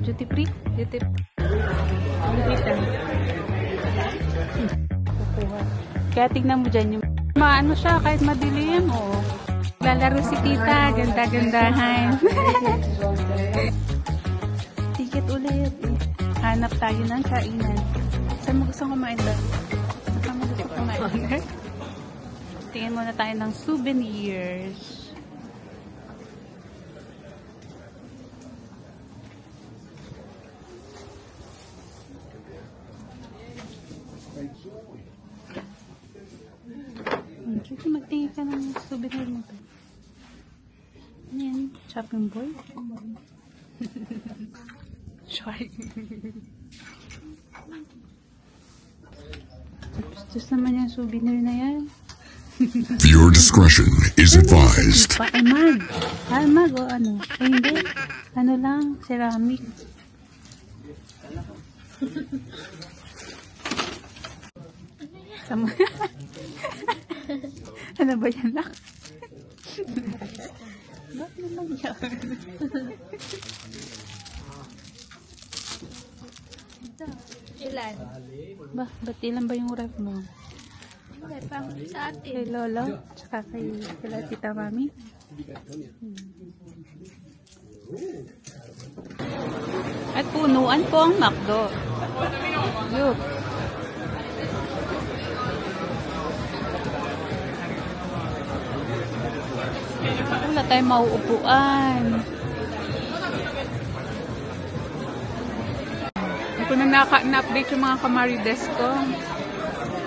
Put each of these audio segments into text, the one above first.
Duty free? Duty free. Kukuha. Kaya tignan mo dyan yung maano siya kahit madilim. Oo. Lalaro si tita. Ganda-gandahan. Ticket ulit. Hanap tayo ng kainan. Saan mo gusto kumain doon? Saan mo gusto kumain? Tingin muna tayo ng souvenirs. Sige, magtingin ka ng souvenir mo to. Ano yan? Chopping board? Sure. Just naman yung souvenir na yan. Your discretion is advised. Ay, mag. Ay, mag o ano? Ay, hindi. Ano lang, ceramic. Sama. Ano ba yan lang? Ba't naman yan? Ilan? Ba't ilan ba yung ref mo? Hindi, pang sa atin. Kay Lolo, tsaka kay Tita Mami. At punuan po ang McDo. Look. Wala tayong mauupuan. Hindi ko na na-update yung mga kamarides ko.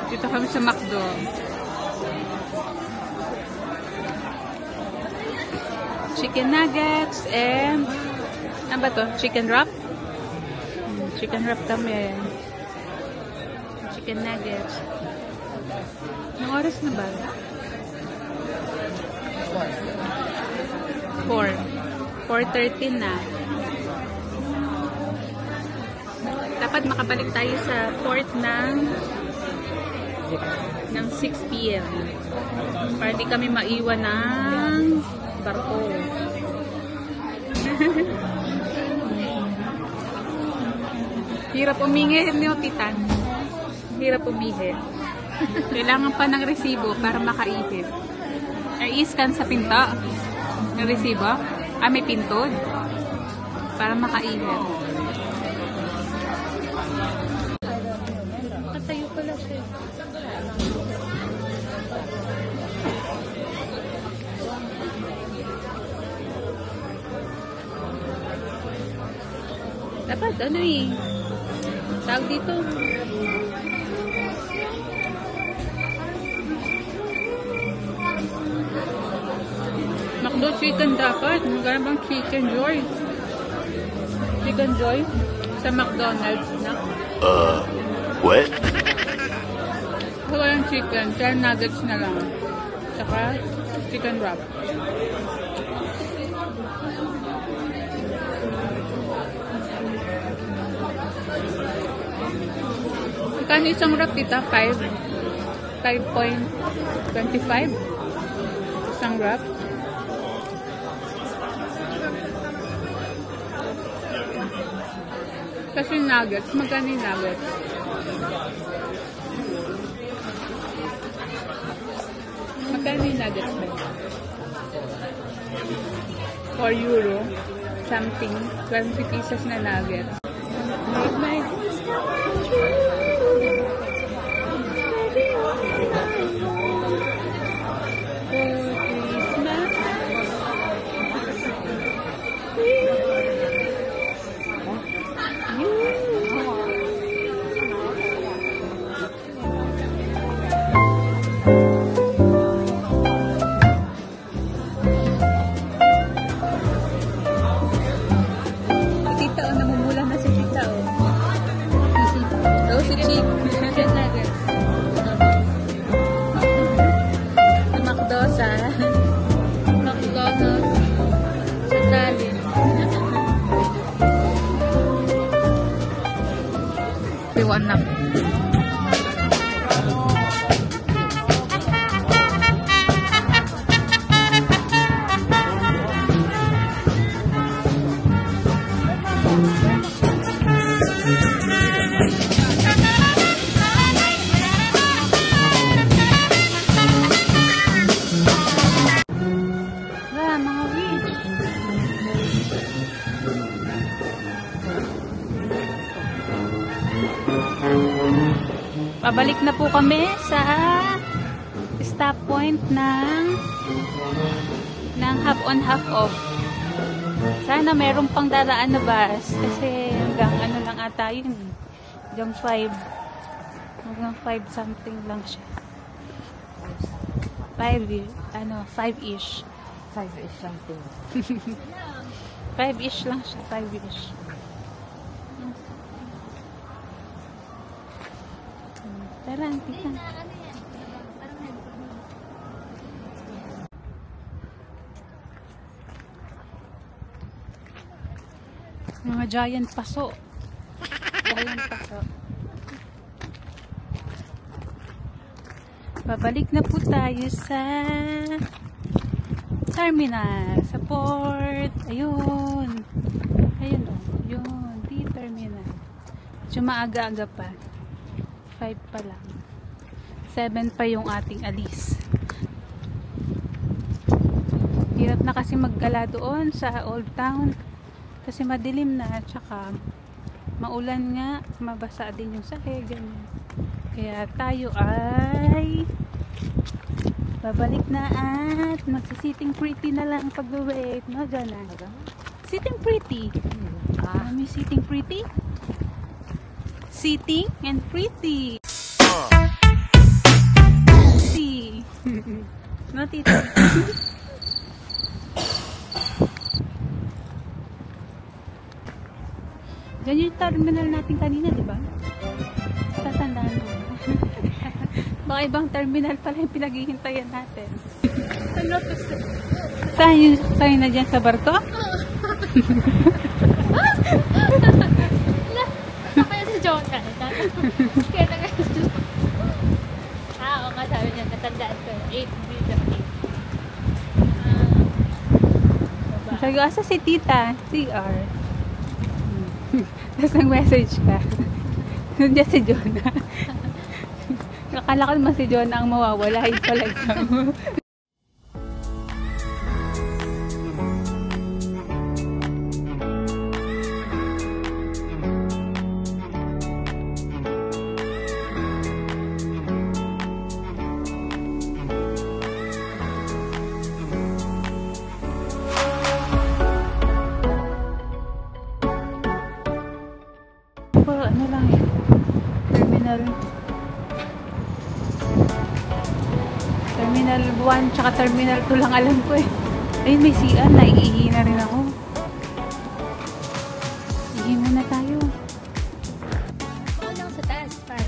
Dito kami sa McDo. Chicken nuggets and ano ba to? Chicken wrap? Chicken wrap kami. Chicken nuggets. Anong oras na ba? 4:13 na. Dapat makabalik tayo sa port ng 6 PM. Para di kami maiwan ng barko. Hirap umingi niyo, Titan. Hirap umihi. Kailangan pa ng resibo para makaihip. Ay, i-scan sa pinto ng resibo. Ah, may pintod. Para makaihip. Katayo pala siya. Dapat, ano eh. Tawag dito. McDo chicken dapat. Magkano bang Chicken Joy? Chicken Joy? Sa McDonald's na. What? Walang chicken. Kaya nuggets na lang. Saka chicken wrap. Magkano isang wrap, tita? 5.25 isang wrap. Kasi nuggets, magkano yung nuggets? Magkano yung nuggets ba? 4 euro something, 20 pieces na nuggets. My liwanag. Pabalik na po kami sa stop point ng half on half off. Sana meron pang daraan na bus kasi hanggang ano lang ata yun, hanggang 5 something lang siya. 5-ish. 5-ish something. 5-ish lang siya, 5-ish. Tara, tita. Mga giant paso. Giant paso. Babalik na po tayo sa terminal, sa port. Ayun. Ayun o. Yun. D-terminal. So, maaga-aga pa. 5 pa lang. 7 pa yung ating alis. Hirap na kasi maggala doon sa Old Town. Kasi madilim na, tsaka maulan nga, mabasa din yung sahig, ganyan. Kaya tayo ay babalik na at magsisitting pretty na lang pag-wait, no, Jana? Sitting pretty. May sitting pretty? Sitting and pretty. See. No, tita? Yan yung terminal natin kanina, di ba? Tatandaan mo. Baka ibang terminal pala yung pinaghihintayan natin. Tayo na dyan sa barko? Kaya si John ka. Kaya na kaya si John. Oo nga, sabi niya, natandaan ko. 8 Sabi ko, asa si tita? CR. Tapos nag-message ka. Nandiyan si Jonah. Akala ko naman si Jonah ang mawawala. Hindi pala ikaw. Ano lang eh. Terminal 1 tsaka Terminal 2 lang alam ko eh. Ayun, may CR. Naiihi na rin ako. Ihi na tayo. Oo lang sa taas, para.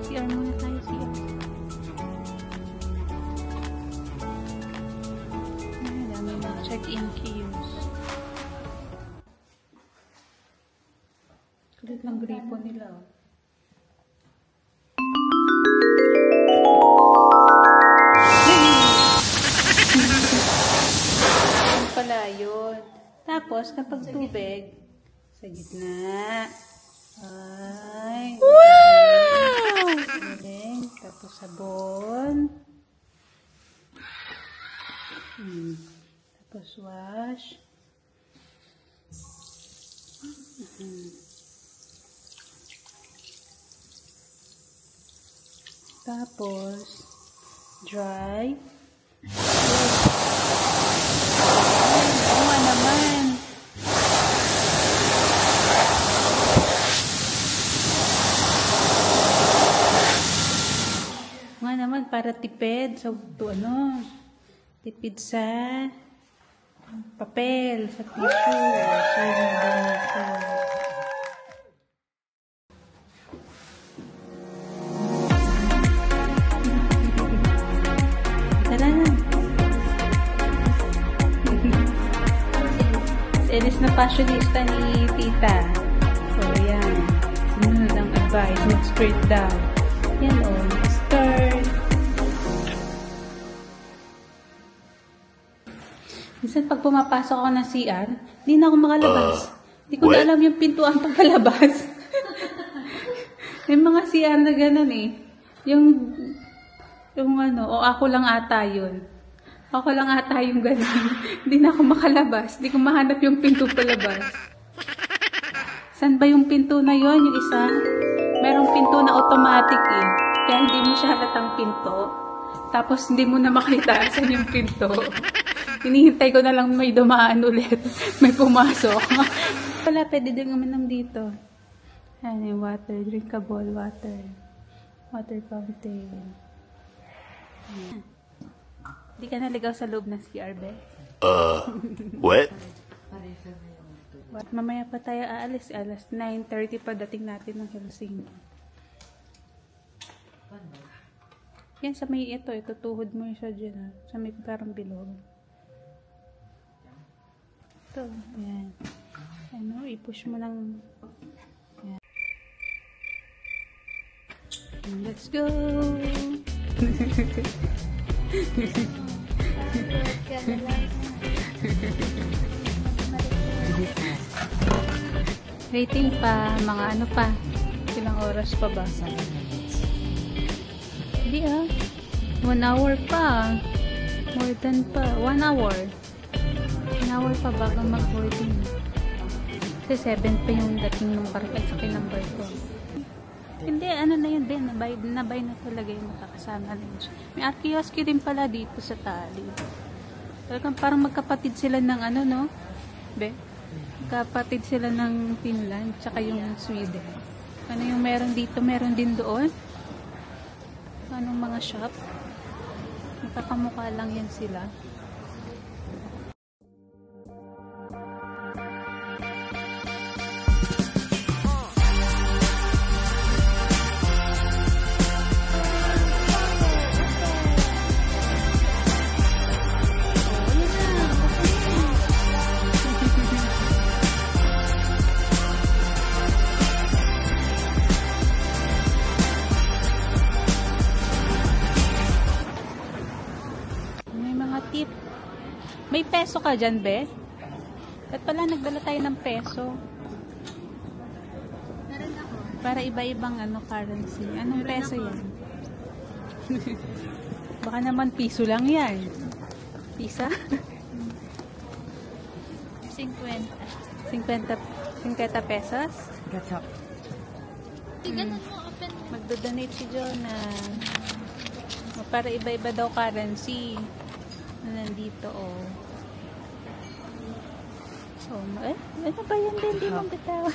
CR muna tayo, CR. Ay, dami na check-in queues. Kulit lang gripo nila. Yan pala yun. Tapos, kapag tubig, sa gitna. Ay. Wow! Tapos sabon. Tapos wash. Tapos dry. Oo naman. Nga naman, para tipid sa tipid sa papel, sa tissue. So, yung ganito. Tara na. na fashionista ni tita. So, ayan. Sinunod ang advice. Mid-skirt daw. Yan o. Skirt. Minsan pag pumapasok ako ng CR, hindi na ako makalabas. Hindi ko na alam yung pintuan pagkalabas. May mga CR na gano'n eh. Yung ano, o ako lang ata yun. Ako lang ata yung gano'n. Hindi na ako makalabas. Hindi ko mahanap yung pinto palabas. Saan ba yung pinto na yon? Yung isa? Merong pinto na automatic eh. Kaya hindi mo siya halatang pinto. Tapos hindi mo na makita saan yung pinto. Hinihintay ko na lang may dumaan ulit. May pumasok. Wala, pwede din uminom dito. Ayan yung water. Drinkable water. Water fountain. Hindi ka naligaw sa loob ng CR, be? What? Mamaya pa tayo aalis. Alas 9:30 pa dating natin ng Helsinki. Yan, sa may ito. Tuhod mo siya dyan. Sa may parang bilog. Ito, yan. Ano, i-push mo lang. Yan. Let's go! Rating pa, mga ano pa. Ilang oras pa ba? Hindi 1 hour pa. More than pa. 1 hour. 1 hour pa bago mag-boarding. Kasi 7 pa yung dating ng barkay sa kinumber ko. Hindi, ano na yun din. Nabay na talaga yung makakasama rin siya. May art kiosk din pala dito sa tali. Talagang parang magkapatid sila ng ano, no? Be? Magkapatid sila ng Finland, tsaka yung Sweden. Ano yung meron dito, meron din doon. Anong mga shop? Nakakamukha lang yan sila. Tip. May peso ka dyan, be? At pala, nagdala tayo ng peso. Meron ako. Para iba-ibang ano, currency. Anong peso yan? Baka naman piso lang yan. Pisa? 50 pesos? Gets up. Tignan mo, open. Magdodonate si Jonah. Para iba-iba daw currency. Nandito, oh. So, ano ba yan din? Di mo bitaw.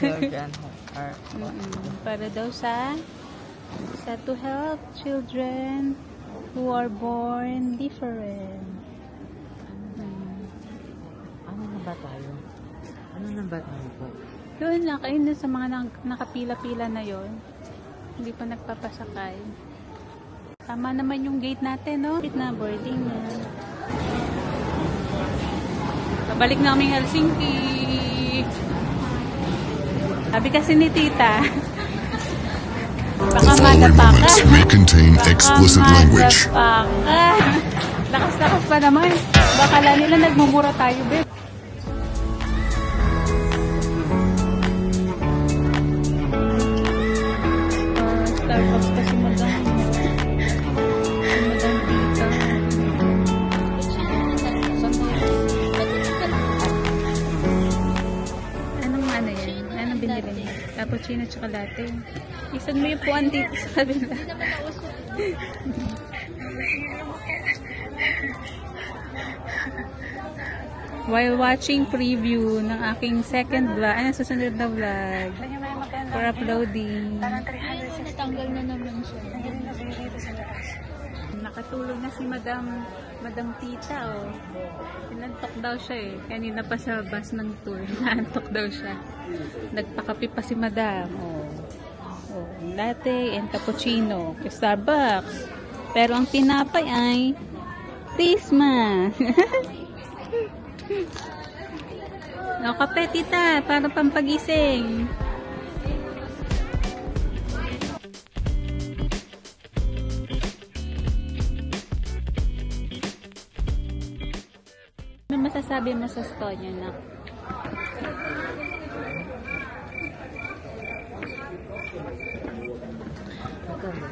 Para daw sa to help children who are born different. Ano na ba tayo? Ano na ba tayo po? Doon lang, ayun sa mga nakapila-pila na yon. Hindi pa nagpapasakay. Tama naman yung gate natin, no? Gate na, boarding na. Pabalik na kaming Helsinki. Sabi kasi ni tita, baka The following madapa ka. moments may contain explicit language. Lakas-lakas pa naman. Baka lang nila nagmumura tayo, babe. Starbucks pa si Madam. Si Madam Tita. Anong ano yan? Anong binili mo? Cappuccino tsaka latte. Isan mo yung puwan dito sa kabila. While watching preview ng aking second vlog, susunod na vlog for uploading. Natanggal na naman siya. Nakatulog na si Madam Tita, oh. Pinantok daw siya eh. Kanina pa sa bus ng tour. Naantok daw siya. Nagpakape pa si Madam, oh. Oh, latte and cappuccino. Starbucks. Pero ang tinapay ay Christmas. O, kape, tita. Para pampagising. Ano masasabi mo sa store niya, nak? Maganda.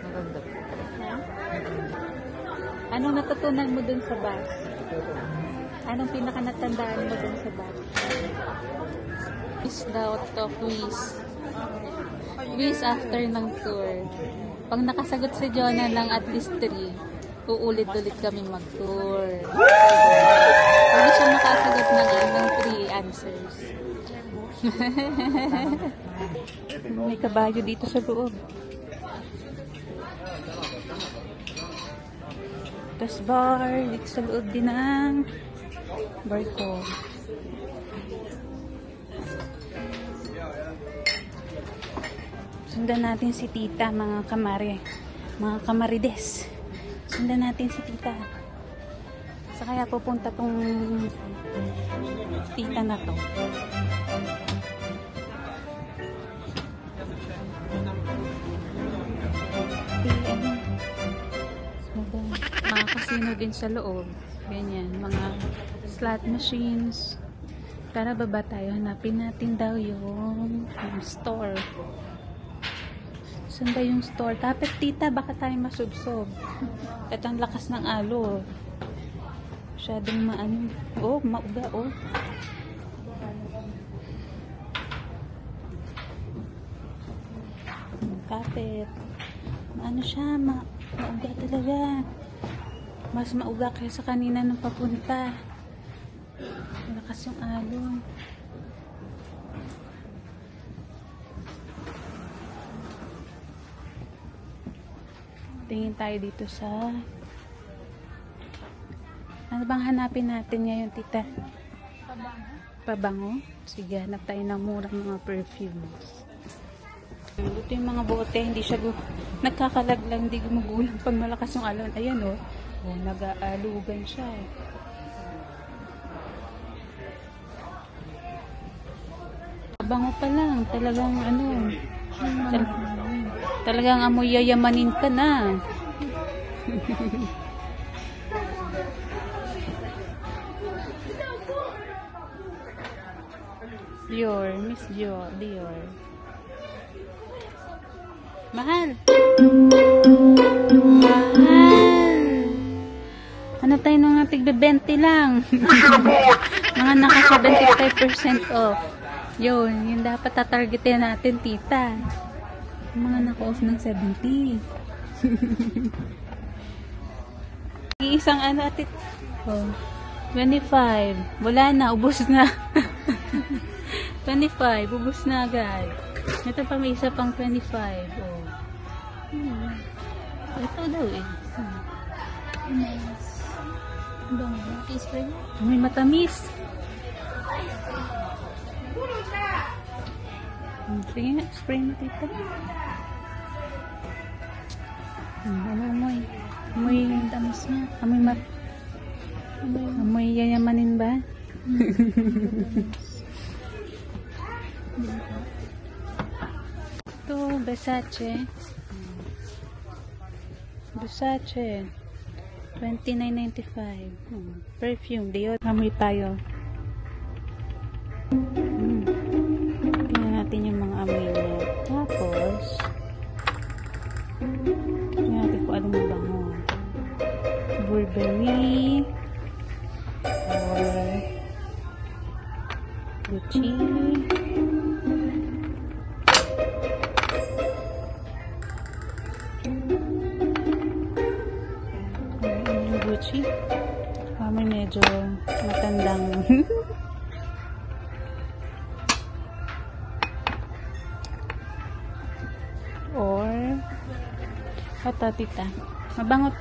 Maganda. Anong natutunan mo dun sa bus? Anong pinakanatandaan mo dun sa bus? Quiz daw to, quiz. Quiz after ng tour. Pag nakasagot si Jonah lang at least 3, uulit-ulit kami mag-tour. Pag di siya makasagot ng 3 answers. May kabayo dito sa loob. Tapos bar, dito sa loob din ng barko. Sundan natin si tita, mga kamare. Mga kamarides. Sundan natin si tita. Sa kaya pupunta tong tita na to. Mga casino din sa loob. Ganyan. Mga slot machines. Tara, baba tayo. Hanapin natin daw yung store. Saan ba yung store? Tapos tita, baka tayo masubsob. At ang lakas ng alo. Masyadong maano. Oh, mauga, oh. Kapit. Ano siya, mauga talaga. Mas mauga kaysa kanina nung papunta. Malakas yung alon. Tingin tayo dito sa ano bang hanapin natin ngayon, tita? Pabango? Sige, hanap tayo ng murang mga perfumes. Ito yung mga bote, hindi siya nagkakalaglang, hindi gumugulang pag malakas yung alon. Ayan o, oh, nag-aalugan siya eh. Bango pa lang, talagang ano, talagang amoy yayamanin ka na. Dior, Miss Dior. Mahal. Mahal. Hanap tayo ng mga tigbe-20 lang. Mga naka 75% off. Yun dapat tatargetin natin, tita. Mga naka-off ng 70. Isang ano, atit. Oh, 25. Wala na, ubos na. 25, ubos na agad. Ito pa may isa pang 25. Oh. Ito daw eh. Nice. May matamis. Sige nga, spray mo dito. Ano amoy? Amoy yung tamis niya. Amoy yayamanin ba? Ito, Versace. Versace. $29.95. Perfume. Dior. Amoy tayo. Tingnan natin yung mga amoy niya. Tapos, tingnan natin kung anong mabango. Burberry. Or Gucci. Gucci. May medyo matandang or ito, tita. Mabango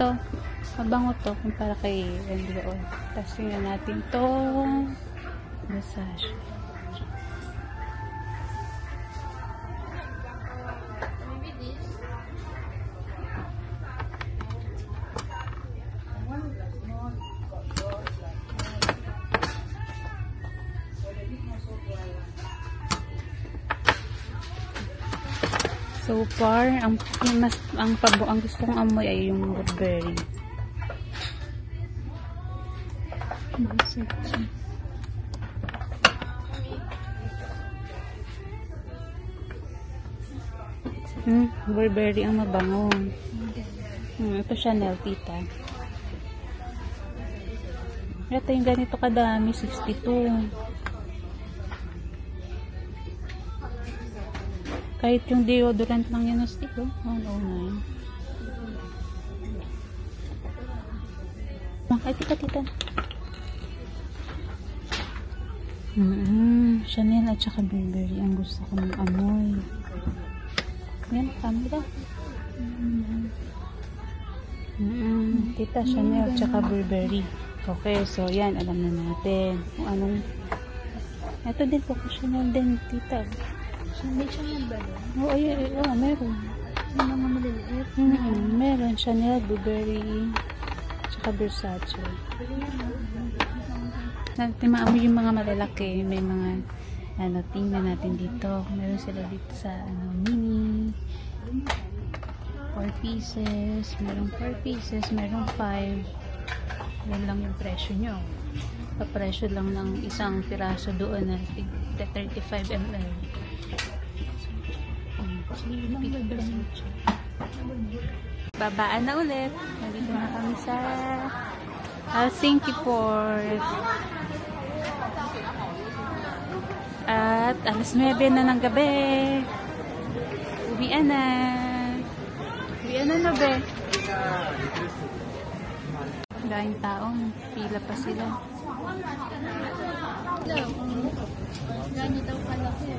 to kumpara kay Endion. Tapos tingnan natin to massage. So far, ang gusto kong amoy ay yung woodberry. Burberry ang mabango. Ito Chanel, tita. Ito yung ganito kadami, 62. Kahit yung deodorant lang yan na stick, oh. 109. Ay, tita. Chanel at saka Burberry ang gusto kong amoy. Yan, camera. Tita, Chanel at saka Burberry. Okay, so yan, alam na natin kung anong. Ito din po, Chanel din, tita. May Chanel ba doon? Oo, meron. Yung mga maliliit. Meron, Chanel, Burberry, tsaka Versace. Natin maamoy yung mga malalaki. May mga, tingnan natin dito. Meron sila dito sa, mini. 4 pieces. Merong 4 pieces. Merong 5. Yan lang yung presyo nyo. Papresyo lang ng isang piraso doon na 35 ml. Babaan na ulit. Nandito na kami sa Helsinki Port. At alas 9 na ng gabi. Uwian na. Uwian na be. Daming taong. Pila pa sila. Ganyan daw kalaki.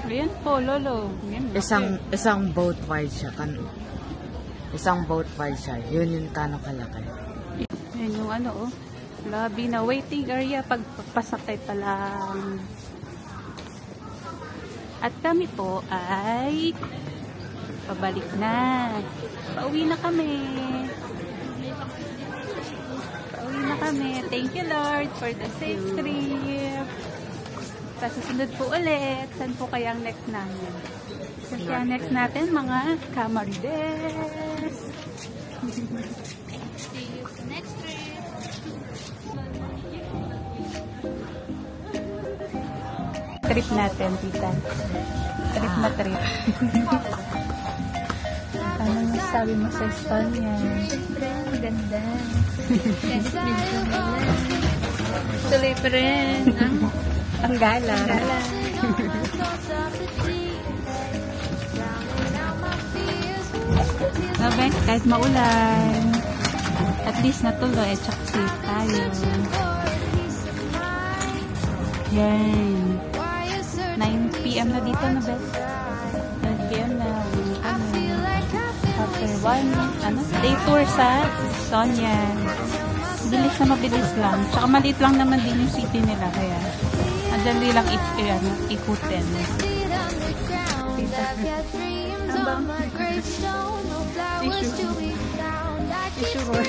Ayan po, lolo. Ayan, Isang boat wide siya. Isang boat wide siya. Yun yung kano kalaki. Yan yung lobby na waiting area pagpasakay pa lang. At kami po ay pabalik na. Pauwi na kami. Thank you Lord for the safe trip. Sa susunod po ulit. Saan po kaya ang next namin? Kasi ang next natin mga Camarides. See you next trip. Trip natin, tita. Trip na trip. Ano masabi mo sa Estonia? Siyempre, maganda. Kasi medyo tuloy pa rin Ang gala. Sabi, kahit maulan, at least natuloy at saka safe tayo. Yan. 9 PM na dito na, Beth. 9 PM na. After day tour sa Sonia. Mabilis lang. Tsaka maliit lang naman din yung city nila, kaya madali lang ikutin. Tissue roll.